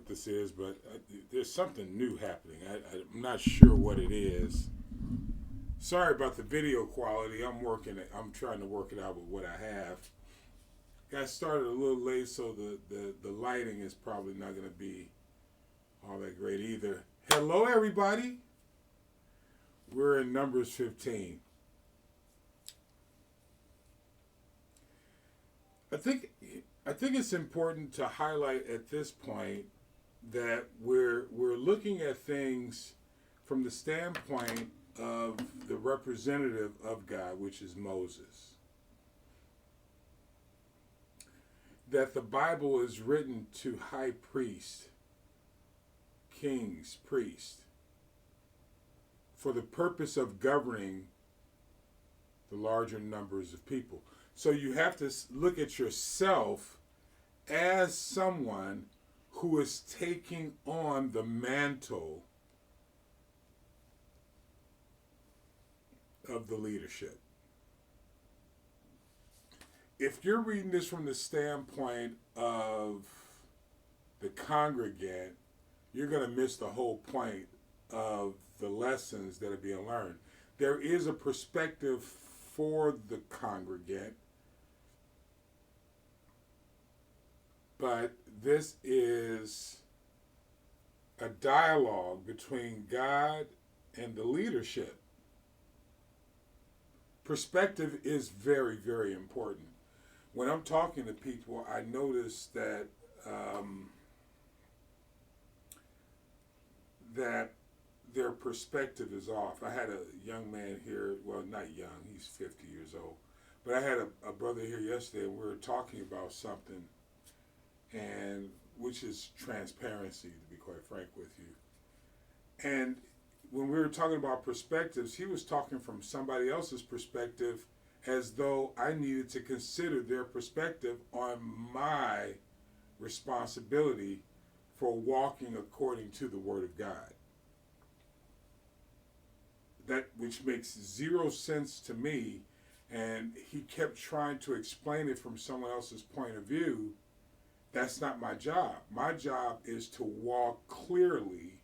what this is, but there's something new happening. I'm not sure what it is. Sorry about the video quality. I'm trying to work it out with what I have. Got started a little late, so the lighting is probably not going to be all that great either. Hello, everybody. We're in Numbers 15. I think it's important to highlight at this point that we're looking at things from the standpoint of the representative of God, which is Moses. That the Bible is written to high priests, kings, priests, for the purpose of governing the larger numbers of people. So you have to look at yourself as someone who is taking on the mantle of the leadership. If you're reading this from the standpoint of the congregant, you're going to miss the whole point of the lessons that are being learned. There is a perspective for the congregant, but this is a dialogue between God and the leadership. Perspective is very, very important. When I'm talking to people, I notice that that their perspective is off. I had a young man here, well, not young, he's 50 years old, but I had a brother here yesterday, and we were talking about something, and which is transparency, to be quite frank with you. And when we were talking about perspectives, he was talking from somebody else's perspective as though I needed to consider their perspective on my responsibility for walking according to the Word of God. That which makes zero sense to me, and he kept trying to explain it from someone else's point of view. That's not my job. My job is to walk clearly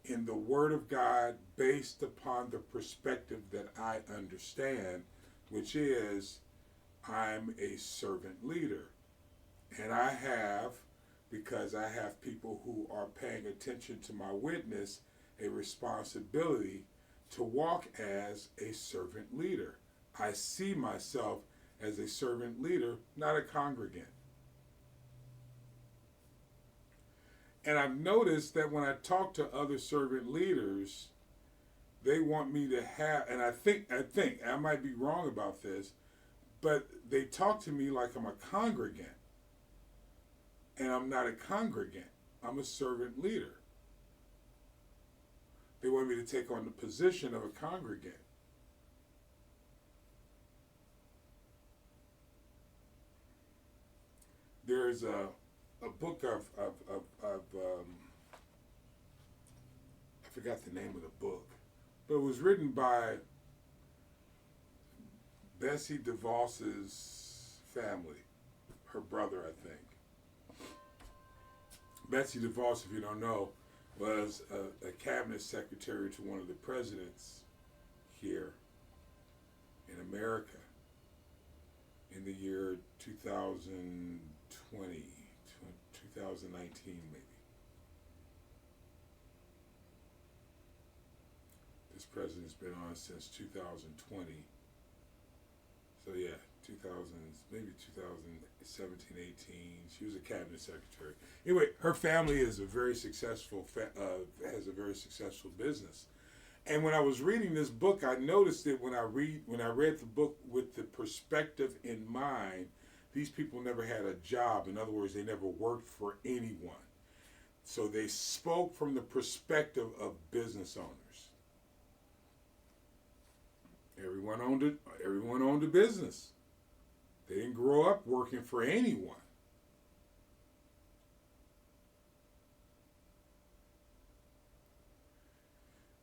in the Word of God based upon the perspective that I understand, which is I'm a servant leader. And I have, because I have people who are paying attention to my witness, a responsibility to walk as a servant leader. I see myself as a servant leader, not a congregant. And I've noticed that when I talk to other servant leaders, they want me to have, and I think I might be wrong about this, but they talk to me like I'm a congregant. And I'm not a congregant. I'm a servant leader. They want me to take on the position of a congregant. There's a book of I forgot the name of the book, but it was written by Betsy DeVos's family, her brother, I think. Betsy DeVos, if you don't know, was a cabinet secretary to one of the presidents here in America in the year 2020, 2019 maybe. This president's been on since 2020. So yeah, 2017, 18. She was a cabinet secretary. Anyway, her family is a very successful, has a very successful business. And when I was reading this book, I noticed that when I read the book with the perspective in mind, these people never had a job. In other words, they never worked for anyone. So they spoke from the perspective of business owners. Everyone owned a business. They didn't grow up working for anyone.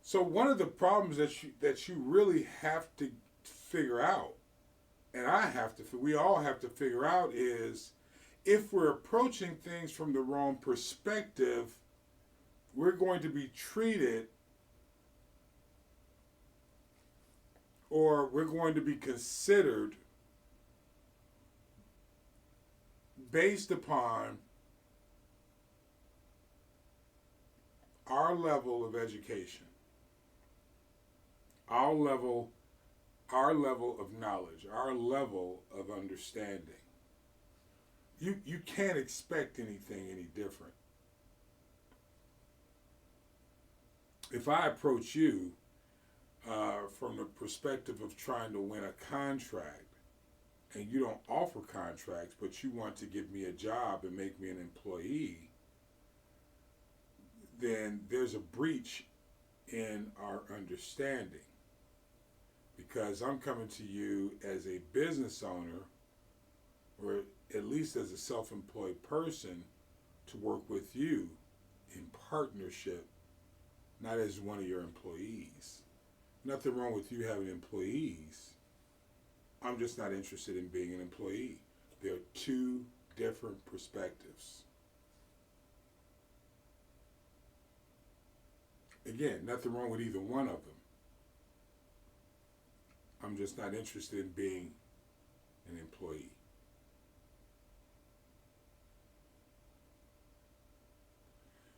So one of the problems that you really have to figure out, and we all have to figure out, is if we're approaching things from the wrong perspective, we're going to be treated, or we're going to be considered based upon our level of education, our level of knowledge, our level of understanding. You can't expect anything any different. If I approach you from the perspective of trying to win a contract, and you don't offer contracts, but you want to give me a job and make me an employee, then there's a breach in our understanding. Because I'm coming to you as a business owner, or at least as a self-employed person, to work with you in partnership, not as one of your employees. Nothing wrong with you having employees. I'm just not interested in being an employee. There are two different perspectives. Again, nothing wrong with either one of them. I'm just not interested in being an employee.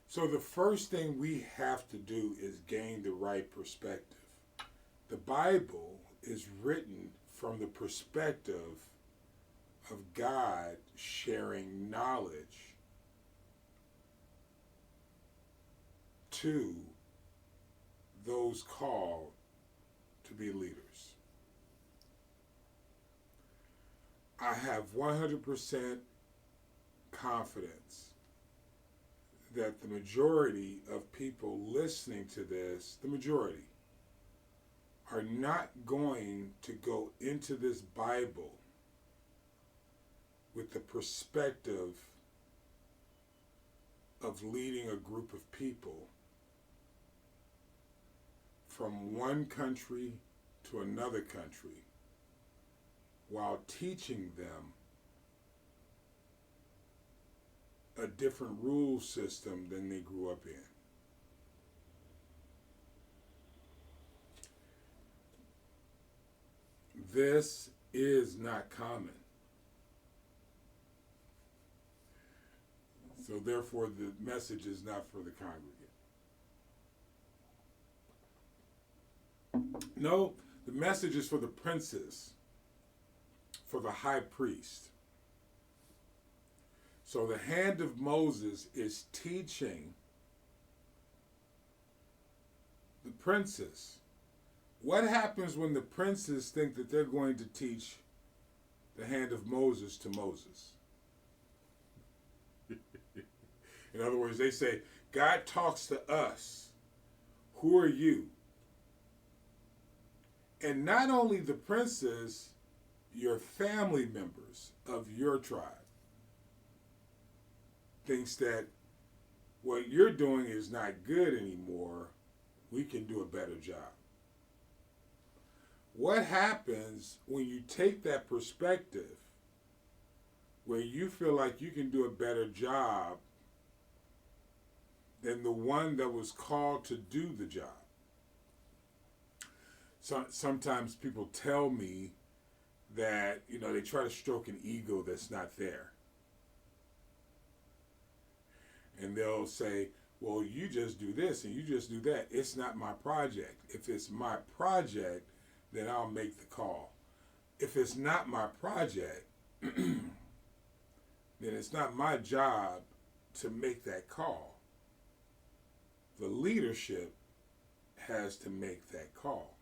So the first thing we have to do is gain the right perspective. The Bible is written from the perspective of God sharing knowledge to those called to be leaders. I have 100% confidence that the majority of people listening to this, the majority, are not going to go into this Bible with the perspective of leading a group of people from one country to another country while teaching them a different rule system than they grew up in. This is not common. So therefore, the message is not for the congregant. No, the message is for the princes, for the high priest. So the hand of Moses is teaching the princes. What happens when the princes think that they're going to teach the hand of Moses to Moses? In other words, they say, God talks to us. Who are you? And not only the princes, your family members of your tribe thinks that what you're doing is not good anymore. We can do a better job. What happens when you take that perspective where you feel like you can do a better job than the one that was called to do the job? Sometimes people tell me that, they try to stroke an ego that's not there. And they'll say, well, you just do this and you just do that. It's not my project. If it's my project, then I'll make the call. If it's not my project, then it's not my job to make that call. The leadership has to make that call.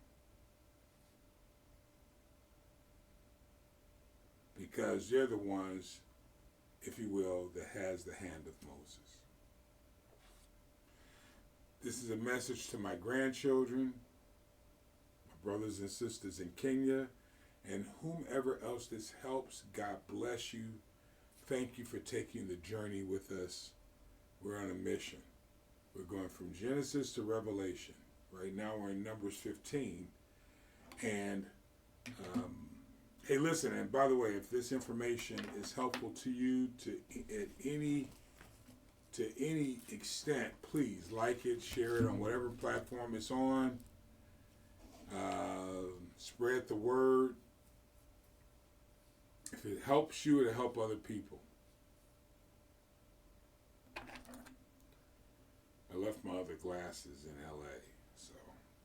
Because they're the ones, if you will, that has the hand of Moses. This is a message to my grandchildren, my brothers and sisters in Kenya, and whomever else this helps. God bless you. Thank you for taking the journey with us. We're on a mission. We're going from Genesis to Revelation. Right now we're in Numbers 15. And Hey, listen, and by the way, if this information is helpful to you at any extent, please like it, share it on whatever platform it's on. Spread the word. If it helps you, it'll help other people. I left my other glasses in LA, so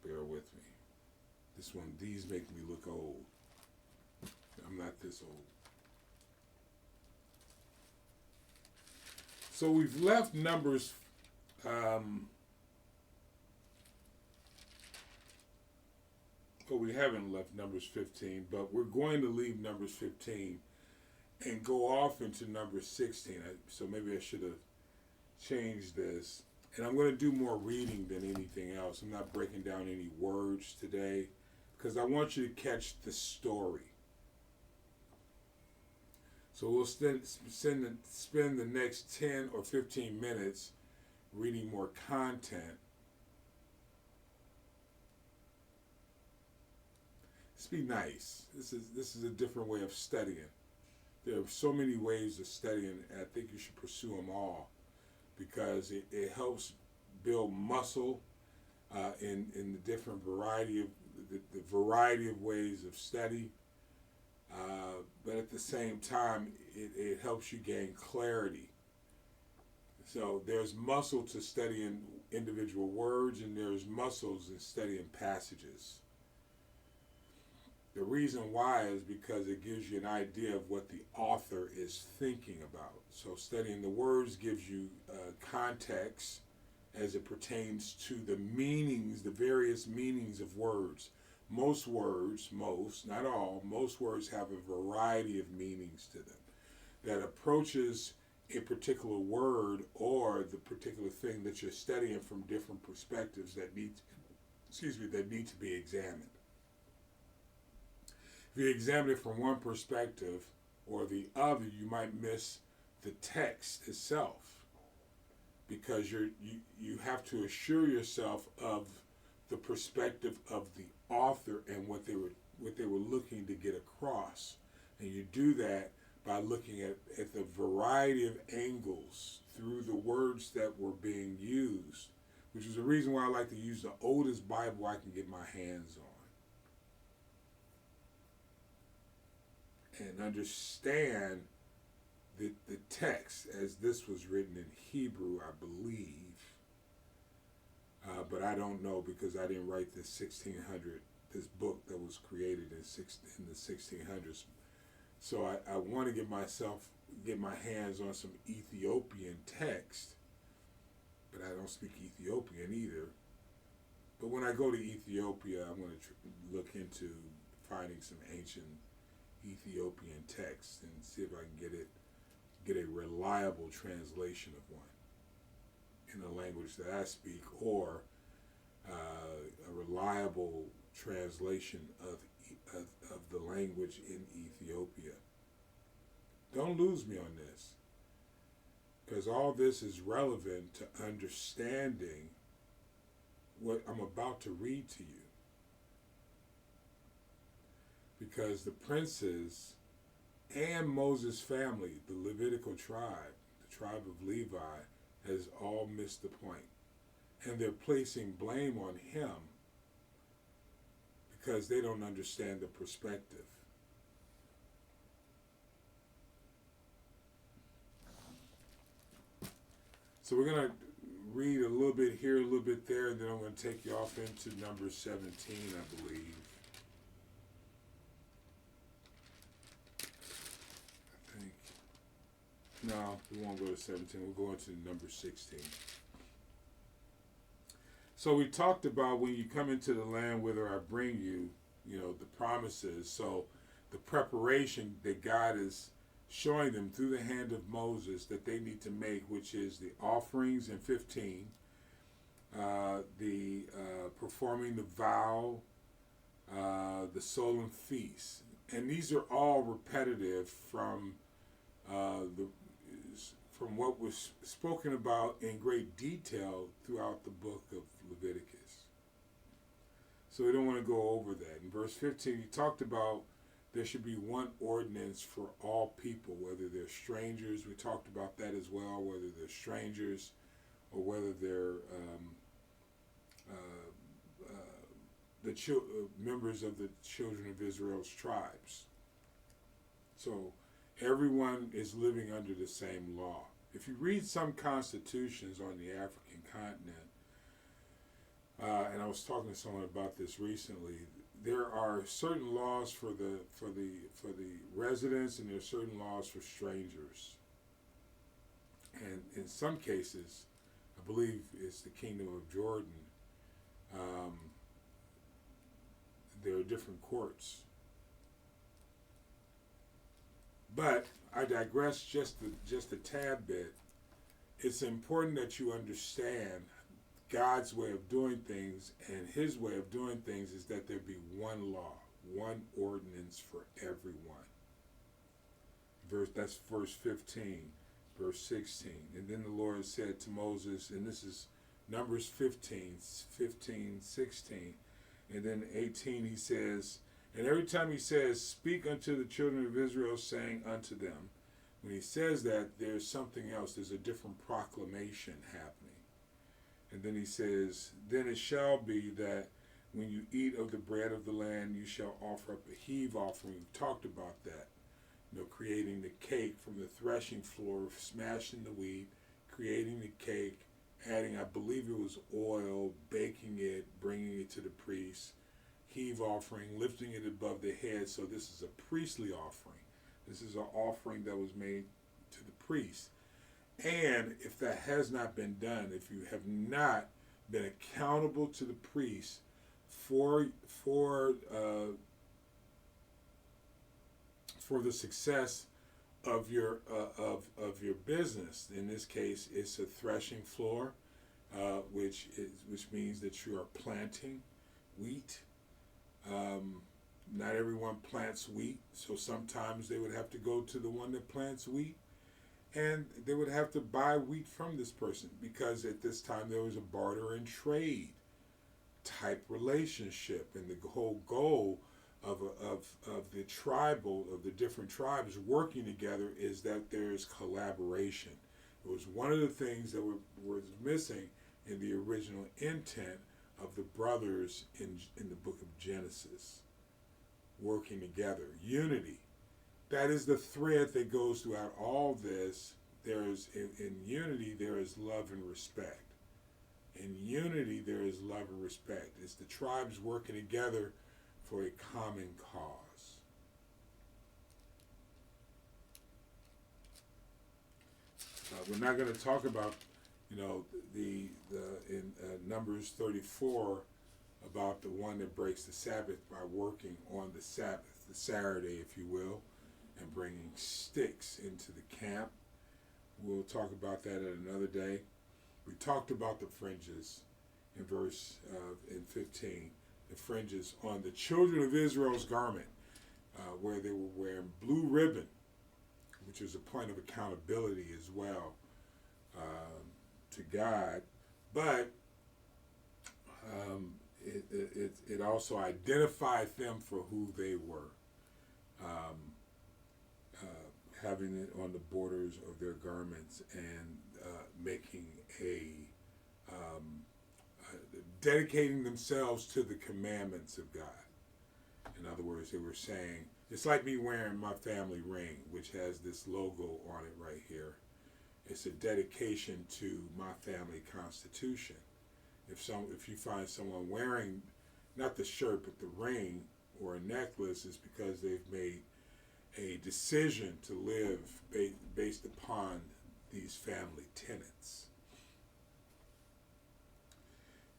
bear with me. These make me look old. I'm not this old. So we've left Numbers, we haven't left Numbers 15, but we're going to leave Numbers 15 and go off into Numbers 16. So maybe I should have changed this. And I'm going to do more reading than anything else. I'm not breaking down any words today because I want you to catch the story. So we'll spend the next 10 or 15 minutes reading more content. Let's be nice. This is a different way of studying. There are so many ways of studying, and I think you should pursue them all because it helps build muscle in the different variety of the variety of ways of study. But at the same time, it helps you gain clarity. So there's muscle to studying individual words, and there's muscles in studying passages. The reason why is because it gives you an idea of what the author is thinking about. So studying the words gives you context as it pertains to the meanings, the various meanings of words. Most words, not all, most words have a variety of meanings to them that approaches a particular word or the particular thing that you're studying from different perspectives that need to be examined. If you examine it from one perspective or the other, you might miss the text itself because you have to assure yourself of the perspective of the author and what they were looking to get across. And you do that by looking at the variety of angles through the words that were being used, which is the reason why I like to use the oldest Bible I can get my hands on. And understand the text as this was written in Hebrew, I believe. But I don't know because I didn't write this book that was created in the 1600s. So I want to get my hands on some Ethiopian text, but I don't speak Ethiopian either. But when I go to Ethiopia, I'm going to look into finding some ancient Ethiopian text and see if I can get a reliable translation of one in a language that I speak, or a reliable translation of the language in Ethiopia. Don't lose me on this, because all this is relevant to understanding what I'm about to read to you. Because the princes and Moses' family, the Levitical tribe, the tribe of Levi, has all missed the point. And they're placing blame on him because they don't understand the perspective. So we're going to read a little bit here, a little bit there, and then I'm going to take you off into number 17, I believe. No, we won't go to 17. We'll go into number 16. So we talked about when you come into the land whither I bring you, the promises. So the preparation that God is showing them through the hand of Moses that they need to make, which is the offerings in 15, the performing the vow, the solemn feast. And these are all repetitive from what was spoken about in great detail throughout the book of Leviticus. So we don't want to go over that. In verse 15, he talked about there should be one ordinance for all people, whether they're strangers. We talked about that as well, whether they're strangers or whether they're members of the children of Israel's tribes. So everyone is living under the same law. If you read some constitutions on the African continent, and I was talking to someone about this recently, there are certain laws for the residents, and there are certain laws for strangers. And in some cases, I believe it's the Kingdom of Jordan, there are different courts. But I digress just a tad bit. It's important that you understand God's way of doing things, and his way of doing things is that there be one law, one ordinance for everyone. That's verse 15, verse 16. And then the Lord said to Moses, and this is Numbers 15, 16. And then 18 he says, and every time he says, speak unto the children of Israel, saying unto them, when he says that, there's something else. There's a different proclamation happening. And then he says, then it shall be that when you eat of the bread of the land, you shall offer up a heave offering. We've talked about that. Creating the cake from the threshing floor, smashing the wheat, creating the cake, adding, I believe it was oil, baking it, bringing it to the priest, heave offering, lifting it above the head. So this is a priestly offering. This is an offering that was made to the priest. And if that has not been done, if you have not been accountable to the priest for the success of your business, in this case, it's a threshing floor, which means that you are planting wheat. Not everyone plants wheat, so sometimes they would have to go to the one that plants wheat, and they would have to buy wheat from this person, because at this time there was a barter and trade type relationship, and the whole goal of the different tribes working together is that there's collaboration. It was one of the things that was missing in the original intent of the brothers in the book of Genesis. Working together, unity. That is the thread that goes throughout all this. There's in unity there is love and respect. In unity there is love and respect. It's the tribes working together for a common cause. We're not going to talk about, in Numbers 34, about the one that breaks the Sabbath by working on the Sabbath, the Saturday, if you will, and bringing sticks into the camp. We'll talk about that at another day. We talked about the fringes in in 15, the fringes on the children of Israel's garment, where they were wearing blue ribbon, which is a point of accountability as well to God, but it also identified them for who they were, having it on the borders of their garments and making dedicating themselves to the commandments of God. In other words, they were saying, it's like me wearing my family ring, which has this logo on it right here. It's a dedication to my family constitution. If you find someone wearing not the shirt but the ring or a necklace, it's because they've made a decision to live based upon these family tenets.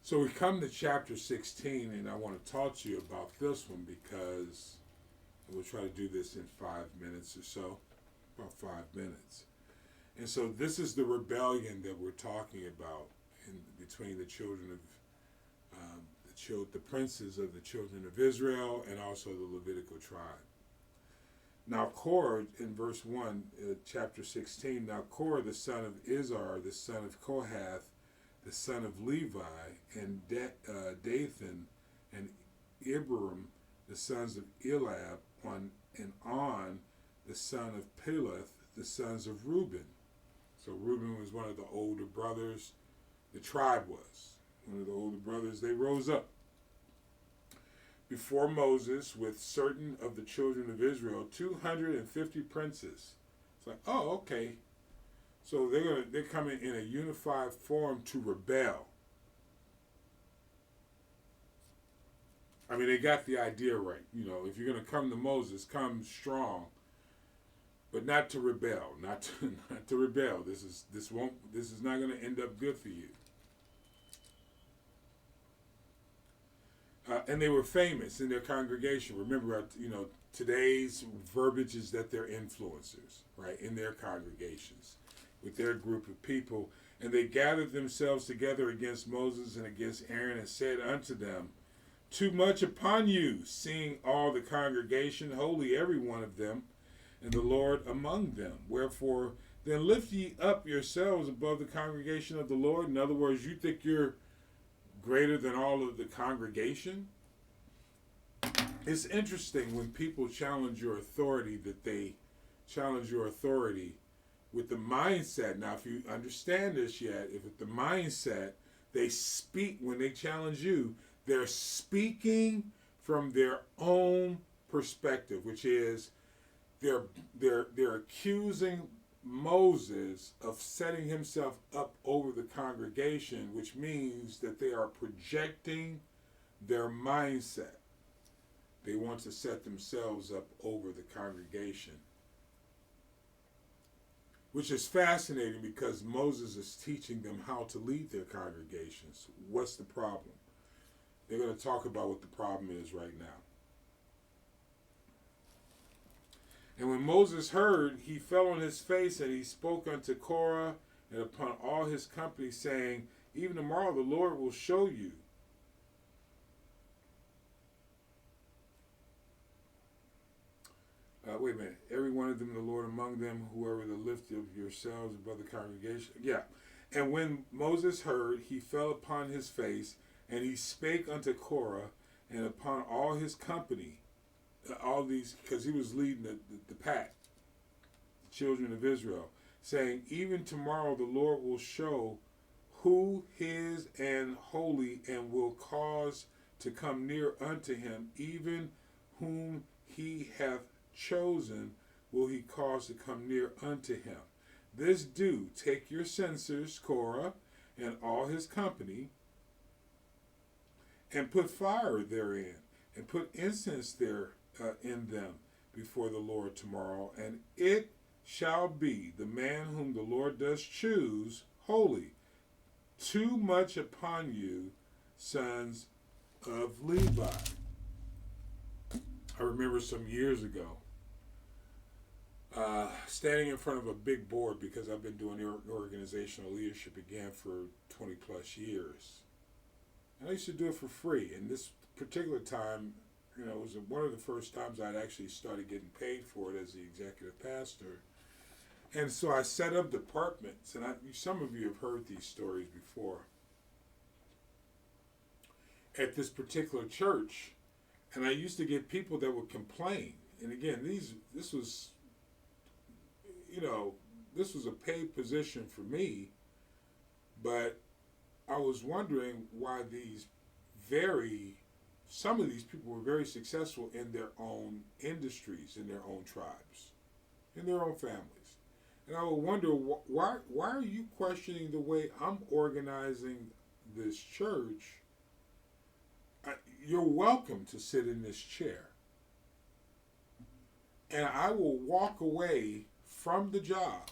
So we come to chapter 16, and I want to talk to you about this one because we'll try to do this in 5 minutes or so, about 5 minutes. And so this is the rebellion that we're talking about between the children of the princes of the children of Israel and also the Levitical tribe. Now Korah, in verse 1, chapter 16, now Korah, the son of Izhar, the son of Kohath, the son of Levi, and Dathan and Abiram, the sons of Eliab, on and On, the son of Peleth, the sons of Reuben. So Reuben was one of the older brothers. The tribe was one of the older brothers. They rose up before Moses with certain of the children of Israel, 250 princes. It's like, oh, okay. So they're coming in a unified form to rebel. I mean, they got the idea right. You know, if you're going to come to Moses, come strong, but not to rebel. Not to rebel. This is not going to end up good for you. And they were famous in their congregation. Remember, today's verbiage is that they're influencers, right, in their congregations with their group of people. And they gathered themselves together against Moses and against Aaron and said unto them, too much upon you, seeing all the congregation, holy every one of them, and the Lord among them. Wherefore, then lift ye up yourselves above the congregation of the Lord. In other words, you think you're greater than all of the congregation? It's interesting when people challenge your authority that they challenge your authority with the mindset. Now, if you understand this yet, if it's the mindset, they speak when they challenge you, they're speaking from their own perspective, which is they're accusing Moses of setting himself up over the congregation, which means that they are projecting their mindset. They want to set themselves up over the congregation, which is fascinating because Moses is teaching them how to lead their congregations. What's the problem? They're going to talk about what the problem is right now. And when Moses heard, he fell on his face, and he spoke unto Korah and upon all his company, saying, even tomorrow the Lord will show you. Wait a minute. Every one of them, the Lord among them, whoever the lift of yourselves above the congregation. Yeah. And when Moses heard, he fell upon his face, and he spake unto Korah and upon all his company, all these, because he was leading the pack, the children of Israel, saying, even tomorrow the Lord will show who his and holy, and will cause to come near unto him, even whom he hath chosen will he cause to come near unto him. This do, take your censers, Korah, and all his company, and put fire therein, and put incense there in them before the Lord tomorrow. And it shall be, the man whom the Lord does choose, holy. Too much upon you, sons of Levi. I remember some years ago, standing in front of a big board, because I've been doing organizational leadership again for 20 plus years. And I used to do it for free. And this particular time, it was one of the first times I'd actually started getting paid for it as the executive pastor. And so I set up departments, and some of you have heard these stories before. At this particular church, and I used to get people that would complain. And again, this was a paid position for me, but I was wondering why some of these people were very successful in their own industries, in their own tribes, in their own families. And I would wonder, why are you questioning the way I'm organizing this church? You're welcome to sit in this chair. And I will walk away from the job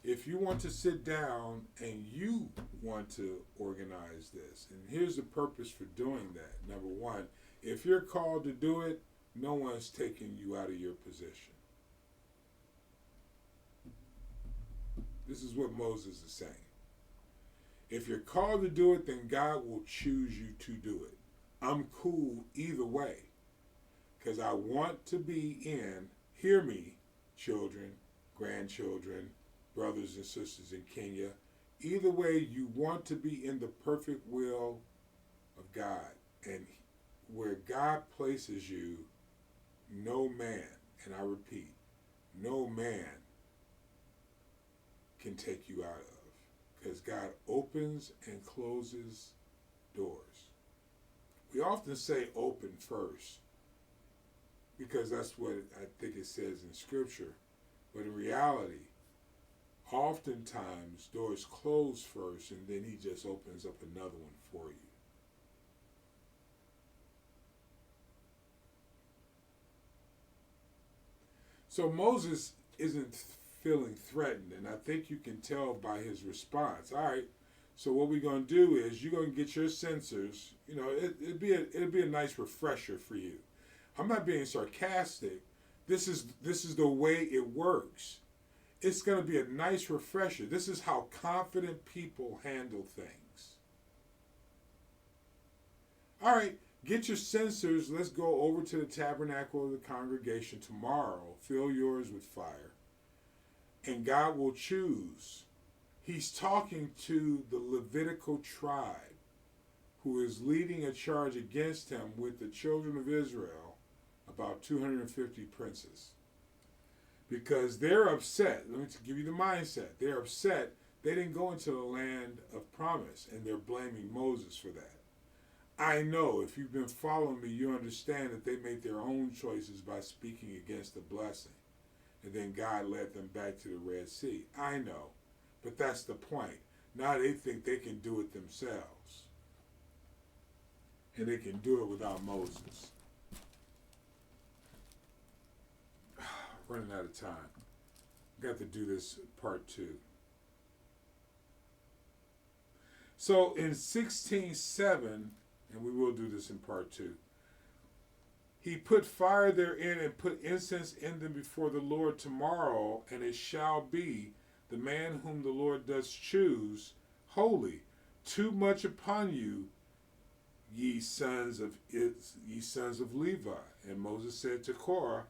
if you want to sit down and you want to organize this. And here's the purpose for doing that. Number one, if you're called to do it, no one's taking you out of your position. This is what Moses is saying. If you're called to do it, then God will choose you to do it. I'm cool either way, because I want to be in, hear me, children, grandchildren, brothers and sisters in Kenya. Either way, you want to be in the perfect will of God. And where God places you, no man, and I repeat, no man can take you out of, because God opens and closes doors. We often say open first because that's what I think it says in Scripture. But in reality, oftentimes doors close first and then he just opens up another one for you. So Moses isn't feeling threatened, and I think you can tell by his response. All right, so what we're going to do is you're going to get your sensors. You know, it'd be a nice refresher for you. I'm not being sarcastic. This is the way it works. It's going to be a nice refresher. This is how confident people handle things. All right, get your sensors. Let's go over to the tabernacle of the congregation tomorrow. Fill yours with fire. And God will choose. He's talking to the Levitical tribe who is leading a charge against him with the children of Israel, about 250 princes. Because they're upset. Let me give you the mindset. They're upset they didn't go into the land of promise, and they're blaming Moses for that. I know if you've been following me, you understand that they made their own choices by speaking against the blessing. And then God led them back to the Red Sea. I know, but that's the point. Now they think they can do it themselves. And they can do it without Moses. Running out of time. Got to do this part 2. So in 16:7, and we will do this in part 2, he put fire therein and put incense in them before the Lord tomorrow, and it shall be, the man whom the Lord does choose, holy. Too much upon you, ye sons of Levi. And Moses said to Korah,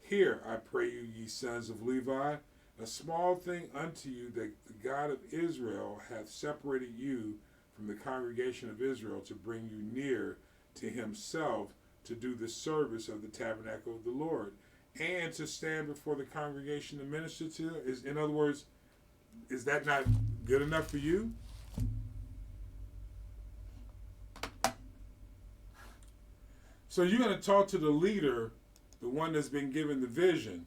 Hear, I pray you, ye sons of Levi, a small thing unto you that the God of Israel hath separated you from the congregation of Israel to bring you near to himself, to do the service of the tabernacle of the Lord, and to stand before the congregation to minister to them. In other words, is that not good enough for you? So you're going to talk to the leader, the one that's been given the vision,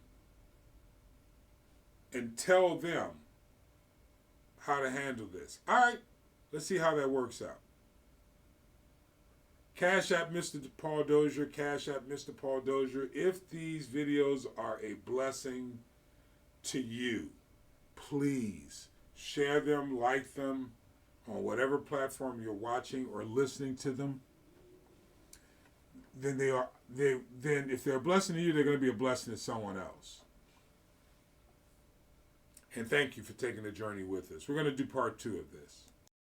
and tell them how to handle this. All right, let's see how that works out. CashApp MrPaulDozier, CashApp MrPaulDozier. If these videos are a blessing to you, please share them, like them on whatever platform you're watching or listening to them. Then if they're a blessing to you, they're going to be a blessing to someone else. And thank you for taking the journey with us. We're going to do part 2 of this.